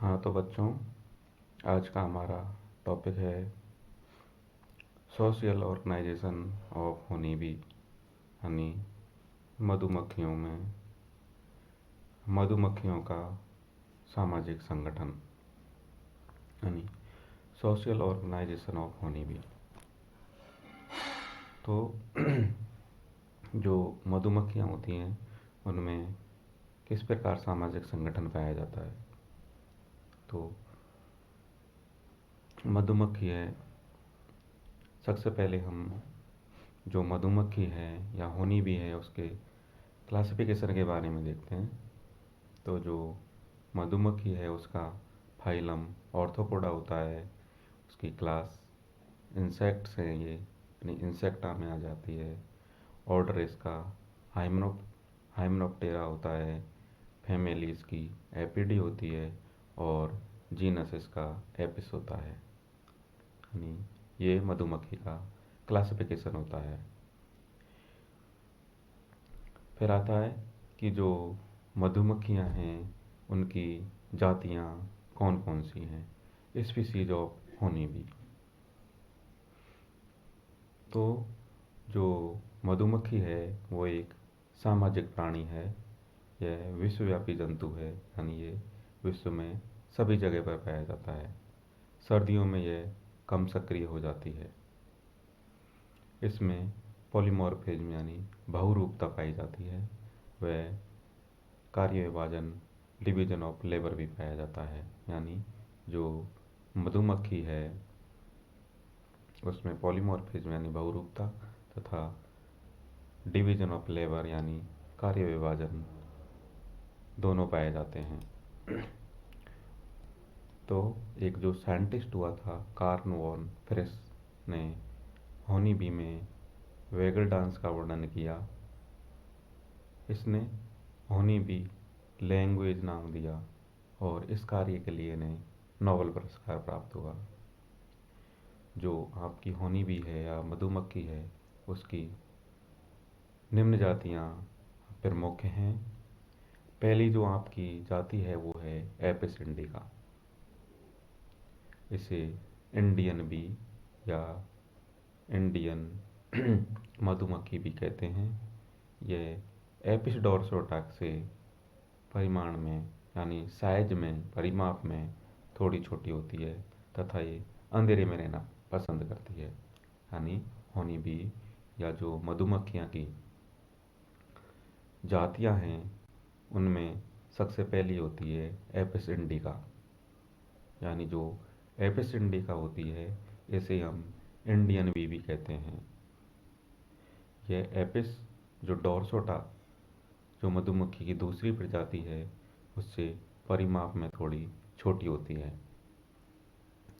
हाँ तो बच्चों, आज का हमारा टॉपिक है सोशल ऑर्गेनाइजेशन ऑफ होनी बी, यानी मधुमक्खियों में मधुमक्खियों का सामाजिक संगठन, यानी सोशल ऑर्गेनाइजेशन ऑफ होनी बी। तो जो मधुमक्खियाँ होती हैं उनमें किस प्रकार सामाजिक संगठन पाया जाता है। तो मधुमक्खी है, सबसे पहले हम जो मधुमक्खी है या होनी बी है उसके क्लासिफिकेशन के बारे में देखते हैं। तो जो मधुमक्खी है उसका फाइलम ऑर्थोपोडा होता है, उसकी क्लास इंसेक्ट्स हैं, ये यानी इंसेक्टा में आ जाती है। ऑर्डर इसका हाइमेनोप्टेरा होता है, फैमिली इसकी एपिडी होती है और जीनस इसका एपिस होता है। यानी ये मधुमक्खी का क्लासिफिकेशन होता है। फिर आता है कि जो मधुमक्खियाँ हैं उनकी जातियाँ कौन कौन सी हैं, स्पीसीज ऑफ होनी बी। तो जो मधुमक्खी है वो एक सामाजिक प्राणी है, यह विश्वव्यापी जंतु है, यानी ये विश्व में सभी जगह पर पाया जाता है। सर्दियों में यह कम सक्रिय हो जाती है। इसमें पॉलीमॉर्फिज्म यानी बहुरूपता पाई जाती है। वह कार्य विभाजन डिवीजन ऑफ लेबर भी पाया जाता है, यानी जो मधुमक्खी है उसमें पॉलीमॉर्फिज्म यानी बहुरूपता तथा डिवीजन ऑफ लेबर यानी कार्य विभाजन दोनों पाए जाते हैं। तो एक जो साइंटिस्ट हुआ था कार्ल वॉन फ्रिस ने होनी बी में वेगल डांस का वर्णन किया। इसने होनी बी लैंग्वेज नाम दिया और इस कार्य के लिए इन्हें नोबेल पुरस्कार प्राप्त हुआ। जो आपकी होनी बी है या मधुमक्खी है उसकी निम्न जातियाँ प्रमुख हैं। पहली जो आपकी जाति है वो है एपिस इंडिका। इसे इंडियन बी या इंडियन मधुमक्खी भी कहते हैं। यह एपिस डोर्सोटा से परिमाण में यानी साइज में परिमाप में थोड़ी छोटी होती है तथा ये अंधेरे में रहना पसंद करती है। यानी होनी बी या जो मधुमक्खियाँ की जातियाँ हैं उनमें सबसे पहली होती है एपिस इंडिका। यानी जो एपिस इंडिका होती है इसे हम इंडियन बी भी कहते हैं। यह एपिस जो डोर्सोटा जो मधुमक्खी की दूसरी प्रजाति है उससे परिमाप में थोड़ी छोटी होती है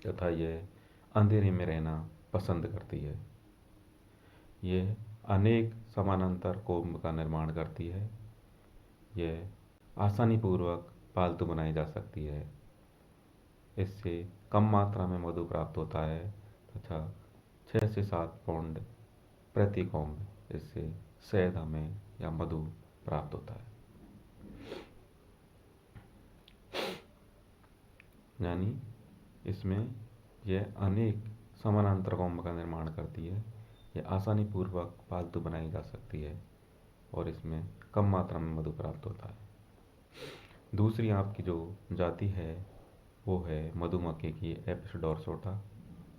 तथा यह अंधेरे में रहना पसंद करती है। यह अनेक समानांतर कोम्ब का निर्माण करती है। यह आसानीपूर्वक पालतू बनाई जा सकती है। इससे कम मात्रा में मधु प्राप्त होता है तथा 6 से 7 पाउंड प्रति कोम्ब इससे शहद हमें या मधु प्राप्त होता है। यानी इसमें यह अनेक समानांतर कोम्ब का निर्माण करती है। यह आसानीपूर्वक पालतू बनाई जा सकती है और इसमें कम मात्रा में मधु प्राप्त होता है। दूसरी आपकी जो जाति है वो है मधुमक्खी की एपिस डोर्सोटा।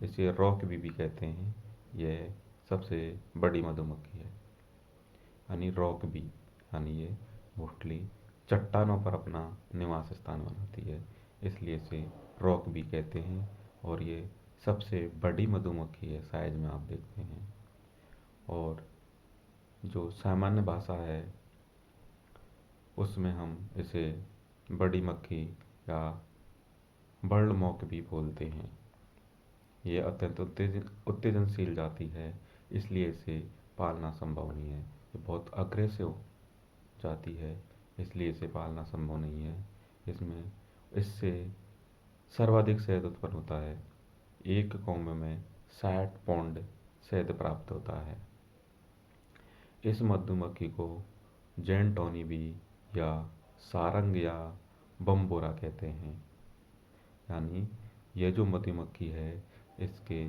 इसे रॉक बी भी कहते हैं। यह सबसे बड़ी मधुमक्खी है, यानी रॉक बी, यानी ये मोस्टली चट्टानों पर अपना निवास स्थान बनाती है, इसलिए इसे रॉक बी कहते हैं। और ये सबसे बड़ी मधुमक्खी है, साइज में आप देखते हैं। और जो सामान्य भाषा है उसमें हम इसे बड़ी मक्खी या बर्ड मॉक भी बोलते हैं। ये अत्यंत उत्तेजनशील जाति है, इसलिए इसे पालना संभव नहीं है। ये बहुत अग्रेसिव जाति है, इसलिए इसे पालना संभव नहीं है। इसमें इससे सर्वाधिक शहद उत्पन्न होता है। एक कोम्ब में 60 पाउंड शहद प्राप्त होता है। इस मधुमक्खी को जैन टॉनी बी या सारंग या बम्बोरा कहते हैं। यानी यह जो मधुमक्खी है, इसके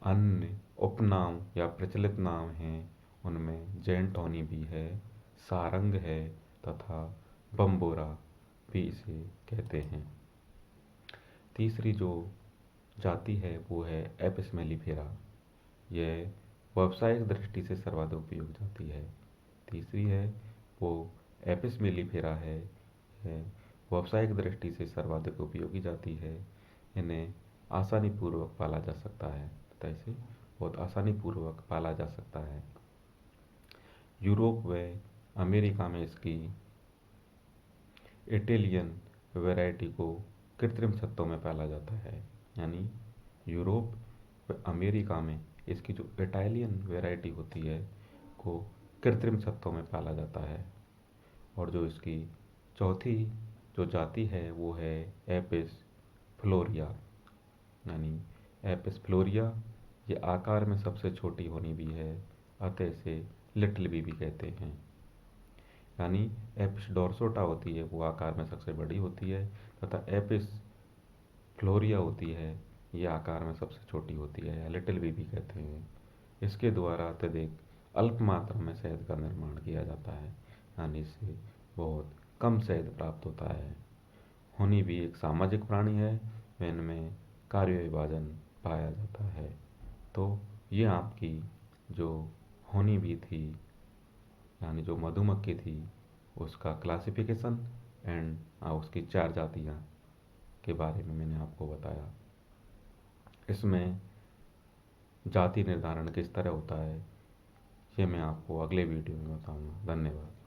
अन्य उपनाम या प्रचलित नाम हैं, उनमें जैंट हॉनी भी है, सारंग है तथा बम्बोरा भी इसे कहते हैं। तीसरी जो जाति है वो है एपिस मेलिफेरा। यह व्यावसायिक दृष्टि से सर्वाधिक उपयोग जाती है। तीसरी है वो एपिस मेलिफेरा है। यह व्यावसायिक दृष्टि से सर्वाधिक उपयोगी जाति है। इन्हें आसानी पूर्वक पाला जा सकता है तथा इसे बहुत आसानी पूर्वक पाला जा सकता है। यूरोप व अमेरिका में इसकी इटालियन वैरायटी को कृत्रिम छत्तों में पाला जाता है। यानी यूरोप व अमेरिका में इसकी जो इटालियन वैरायटी होती है को कृत्रिम छत्तों में पाला जाता है। और जो इसकी चौथी जो जाति है वो है एपिस फ्लोरिया। यानी एपिस फ्लोरिया ये आकार में सबसे छोटी होनी भी है, अतः इसे लिटिल बी भी कहते हैं। यानी एपिस डोर्सोटा होती है वो आकार में सबसे बड़ी होती है तथा एपिस फ्लोरिया होती है ये आकार में सबसे छोटी होती है, या लिटिल बी भी कहते हैं। इसके द्वारा अत्यधिक अल्प मात्रा में शहद का निर्माण किया जाता है, यानी इससे बहुत कम शहद प्राप्त होता है। होनी भी एक सामाजिक प्राणी है, इनमें कार्य विभाजन पाया जाता है। तो ये आपकी जो होनी भी थी, यानी जो मधुमक्खी थी, उसका क्लासिफिकेशन एंड उसकी 4 जातियाँ के बारे में मैंने आपको बताया। इसमें जाति निर्धारण किस तरह होता है ये मैं आपको अगले वीडियो में बताऊंगा। धन्यवाद।